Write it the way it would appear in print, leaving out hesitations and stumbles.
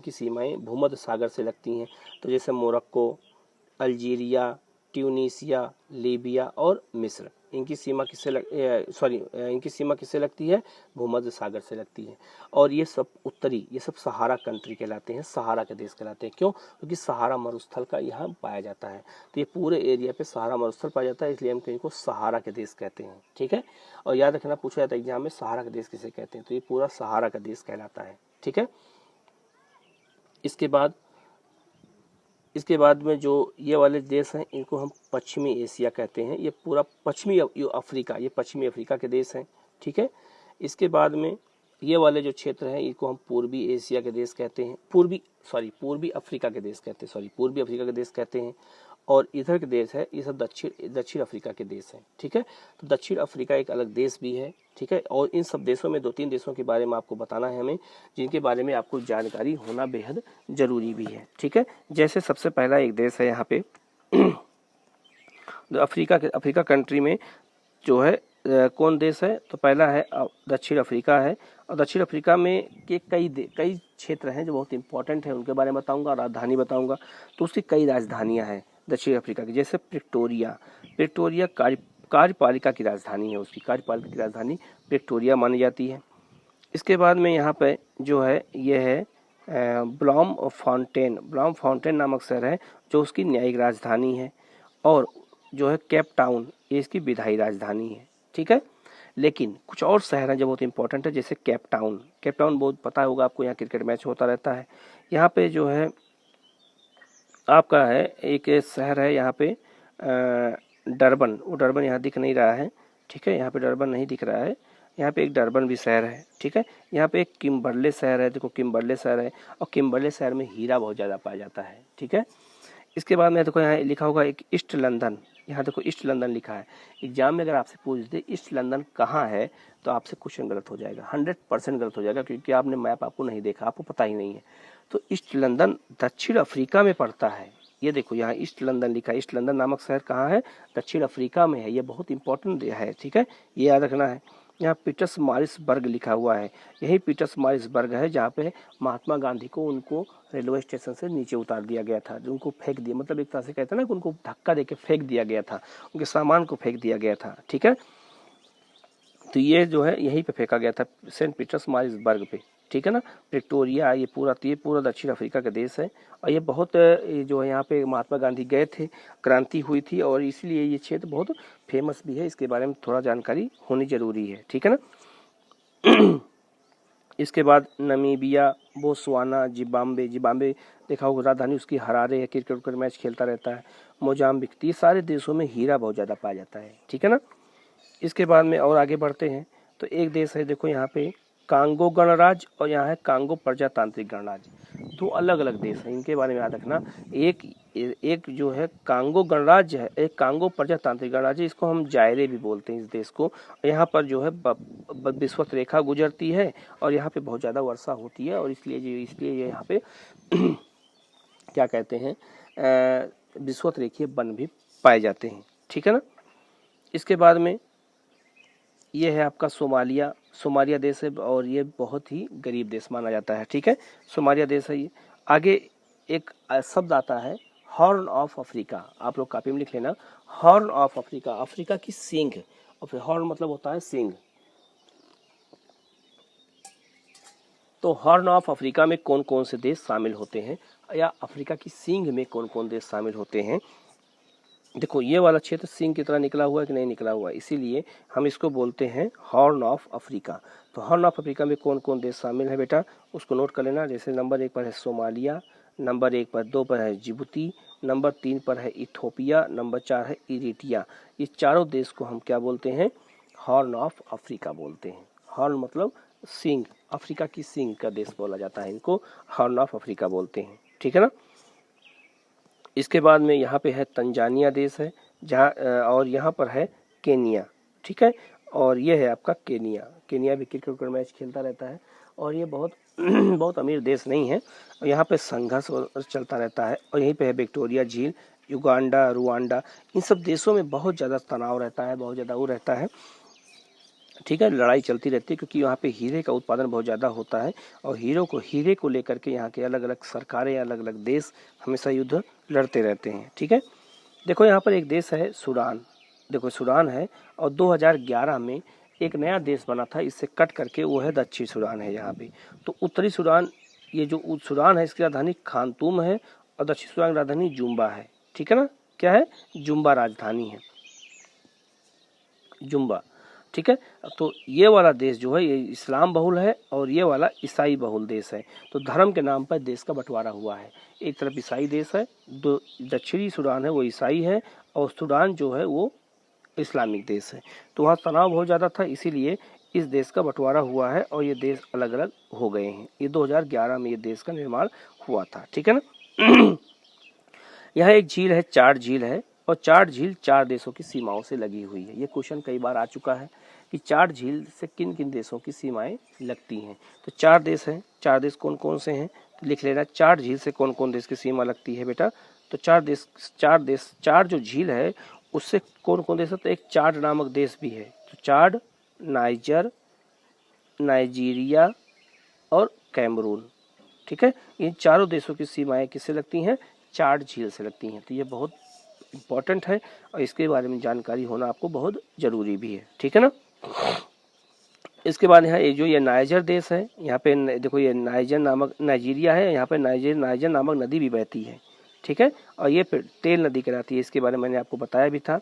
इनकी सीमाएं भूमध्य सागर से लगती हैं। तो जैसे मोरक्को, अल्जीरिया, ट्यूनीसिया, लीबिया और मिस्र, इनकी सीमा किससे लगती है? भूमध्य सागर से लगती है। और ये सब उत्तरी, ये सब सहारा कंट्री कहलाते हैं, सहारा के देश कहलाते हैं। क्यों? क्योंकि सहारा मरुस्थल का यहाँ पाया जाता है। तो ये पूरे एरिया पे सहारा मरुस्थल पाया जाता है, इसलिए हम इनको सहारा के देश कहते हैं। ठीक है, और याद रखना पूछा जाता है एग्जाम में, सहारा का देश किसे कहते हैं? तो ये पूरा सहारा का देश कहलाता है। ठीक है, इसके बाद में जो ये वाले देश हैं इनको हम पश्चिमी एशिया कहते हैं। ये पूरा पश्चिमी अफ्रीका, ये पश्चिमी अफ्रीका के देश हैं। ठीक है, इसके बाद में ये वाले जो क्षेत्र हैं इनको हम पूर्वी एशिया के देश कहते हैं, पूर्वी अफ्रीका के देश कहते हैं, पूर्वी अफ्रीका के देश कहते हैं। और इधर के देश है, ये सब दक्षिण अफ्रीका के देश हैं। ठीक है, तो दक्षिण अफ्रीका एक अलग देश भी है। ठीक है, और इन सब देशों में 2-3 देशों के बारे में आपको बताना है हमें, जिनके बारे में आपको जानकारी होना बेहद जरूरी भी है। ठीक है, जैसे सबसे पहला एक देश है यहाँ पे अफ्रीका कंट्री में जो है कौन देश है? तो पहला है दक्षिण अफ्रीका है। और दक्षिण अफ्रीका में के कई क्षेत्र हैं जो बहुत इंपॉर्टेंट है, उनके बारे में बताऊंगा, राजधानी बताऊंगा। तो उसकी कई राजधानियां हैं दक्षिण अफ्रीका की, जैसे प्रिटोरिया कार्यपालिका की राजधानी है, उसकी कार्यपालिका की राजधानी प्रिटोरिया मानी जाती है। इसके बाद में यहाँ पे जो है ये है ब्लॉम फाउंटेन नामक शहर है जो उसकी न्यायिक राजधानी है। और जो है केप टाउन, ये इसकी विधायी राजधानी है। ठीक है, लेकिन कुछ और शहर हैं जो बहुत इंपॉर्टेंट है, जैसे केप टाउन बहुत पता होगा आपको, यहाँ क्रिकेट मैच होता रहता है। यहाँ पे जो है आपका है एक शहर है यहाँ पे डरबन, वो डरबन यहाँ दिख नहीं रहा है। ठीक है, यहाँ पे डरबन नहीं दिख रहा है, यहाँ पे एक डरबन भी शहर है। ठीक है, यहाँ पे एक किम्बरले शहर है, देखो किम्बरले शहर है, और किम्बरले शहर में हीरा बहुत ज़्यादा पाया जाता है। ठीक है, इसके बाद में देखो यहाँ लिखा होगा एक ईस्ट लंदन, यहाँ देखो ईस्ट लंदन लिखा है। एग्जाम में अगर आपसे पूछ दे ईस्ट लंदन कहाँ है, तो आपसे क्वेश्चन गलत हो जाएगा, 100% गलत हो जाएगा, क्योंकि आपने मैप आपको नहीं देखा, आपको पता ही नहीं है। तो ईस्ट लंदन दक्षिण अफ्रीका में पड़ता है। ये देखो यहाँ ईस्ट लंदन लिखा है, ईस्ट लंदन नामक शहर कहाँ है? दक्षिण अफ्रीका में है, ये बहुत इंपॉर्टेंट है। ठीक है, ये याद रखना है। यहाँ पीटर्समारिट्ज़बर्ग लिखा हुआ है, यही पीटर्समारिट्ज़बर्ग है जहाँ पे महात्मा गांधी को उनको रेलवे स्टेशन से नीचे उतार दिया गया था, जो उनको फेंक दिया, मतलब एक तरह से कहते हैं ना कि उनको धक्का देके फेंक दिया गया था, उनके सामान को फेंक दिया गया था। ठीक है, तो ये जो है यहीं पे फेंका गया था, सेंट पीटर्समारिट्ज़बर्ग पे। ठीक है ना, विक्टोरिया, ये पूरा दक्षिण अफ्रीका का देश है। और ये बहुत जो है यहाँ पे महात्मा गांधी गए थे, क्रांति हुई थी, और इसलिए ये क्षेत्र बहुत फेमस भी है, इसके बारे में थोड़ा जानकारी होनी जरूरी है। ठीक है ना। इसके बाद नमीबिया, बोत्सवाना, जिम्बाब्वे देखा होगा, राजधानी उसकी हरारे है, क्रिकेट मैच खेलता रहता है। मोजाम्बिक, ये सारे देशों में हीरा बहुत ज़्यादा पाया जाता है। ठीक है ना, इसके बाद में और आगे बढ़ते हैं तो एक देश है, देखो यहाँ पे कांगो गणराज्य, और यहाँ है कांगो प्रजातांत्रिक गणराज्य, दो अलग अलग देश हैं, इनके बारे में याद रखना। एक जो है कांगो गणराज्य है, एक कांगो प्रजातांत्रिक गणराज्य, इसको हम जायरे भी बोलते हैं इस देश को। यहाँ पर जो है विषुवत रेखा गुजरती है, और यहाँ पे बहुत ज़्यादा वर्षा होती है, और इसलिए यहाँ पे क्या कहते हैं, विषुवत रेखीय वन भी पाए जाते हैं। ठीक है ना, इसके बाद में ये है आपका सोमालिया देश है, और ये बहुत ही गरीब देश माना जाता है। ठीक है, सोमालिया देश है ये। आगे एक शब्द आता है हॉर्न ऑफ अफ्रीका, आप लोग कॉपी में लिख लेना, हॉर्न ऑफ अफ्रीका, अफ्रीका की सींग, और फिर हॉर्न मतलब होता है सींग। तो हॉर्न ऑफ अफ्रीका में कौन कौन से देश शामिल होते हैं, या अफ्रीका की सींग में कौन कौन देश शामिल होते हैं? देखो ये वाला क्षेत्र सींग की तरह निकला हुआ है कि नहीं निकला हुआ है, इसीलिए हम इसको बोलते हैं हॉर्न ऑफ अफ्रीका। तो हॉर्न ऑफ अफ्रीका में कौन कौन देश शामिल है बेटा, उसको नोट कर लेना। जैसे नंबर 1 पर है सोमालिया, नंबर 2 पर है जिबूती, नंबर 3 पर है इथोपिया, नंबर 4 है इरिट्रिया। ये चारों देश को हम क्या बोलते हैं? हॉर्न ऑफ अफ्रीका बोलते हैं। हॉर्न मतलब सींग, अफ्रीका की सींग का देश बोला जाता है, इनको हॉर्न ऑफ अफ्रीका बोलते हैं। ठीक है ना, इसके बाद में यहाँ पे है तंजानिया देश है, जहाँ और यहाँ पर है केनिया। ठीक है, और ये है आपका केनिया भी क्रिकेट मैच खेलता रहता है, और ये बहुत बहुत अमीर देश नहीं है, यहाँ पे संघर्ष चलता रहता है। और यहीं पे है विक्टोरिया झील, युगांडा, रुवांडा, इन सब देशों में बहुत ज़्यादा तनाव रहता है, बहुत ज़्यादा वो रहता है, ठीक है, लड़ाई चलती रहती है क्योंकि यहाँ पे हीरे का उत्पादन बहुत ज़्यादा होता है और हीरे को लेकर के यहाँ के अलग अलग सरकारें, अलग अलग देश हमेशा युद्ध लड़ते रहते हैं। ठीक है, देखो यहाँ पर एक देश है सूडान, देखो सूडान है और 2011 में एक नया देश बना था इससे कट करके, वो है दक्षिण सूडान है यहाँ पे। तो उत्तरी सूडान, ये जो सूडान है इसकी राजधानी खार्तूम है और दक्षिण सूडान की राजधानी जुम्बा है। ठीक है ना, क्या है, जुम्बा राजधानी है, जुम्बा। ठीक है, तो ये वाला देश जो है ये इस्लाम बहुल है और ये वाला ईसाई बहुल देश है। तो धर्म के नाम पर देश का बंटवारा हुआ है, एक तरफ ईसाई देश है, दो दक्षिणी सूडान है वो ईसाई है और सूडान जो है वो इस्लामिक देश है। तो वहाँ तनाव बहुत ज़्यादा था, इसीलिए इस देश का बंटवारा हुआ है और ये देश अलग अलग हो गए हैं। ये 2011 में ये देश का निर्माण हुआ था। ठीक है ना। यह एक झील है, चार झील है और चार झील चार देशों की सीमाओं से लगी हुई है। ये क्वेश्चन कई बार आ चुका है कि चार झील से किन किन देशों की सीमाएं लगती हैं। तो चार देश हैं, चार देश कौन कौन से हैं तो लिख लेना, चार झील से कौन कौन देश की सीमा लगती है बेटा। तो चार जो झील है उससे कौन कौन देश है, तो एक चाड नामक देश भी है। तो चाड, नाइजर, नाइजीरिया और कैमरून। ठीक है, इन चारों देशों की सीमाएं किससे लगती हैं, चाड झील से लगती हैं। तो ये बहुत इंपॉर्टेंट है और इसके बारे में जानकारी होना आपको बहुत जरूरी भी है। ठीक है ना। इसके बाद यहाँ ये नाइजर देश है, यहाँ पे देखो ये नाइजीरिया है, यहाँ पे नाइजर नामक नदी भी बहती है। ठीक है, और ये फिर तेल नदी कहलाती है, इसके बारे में मैंने आपको बताया भी था।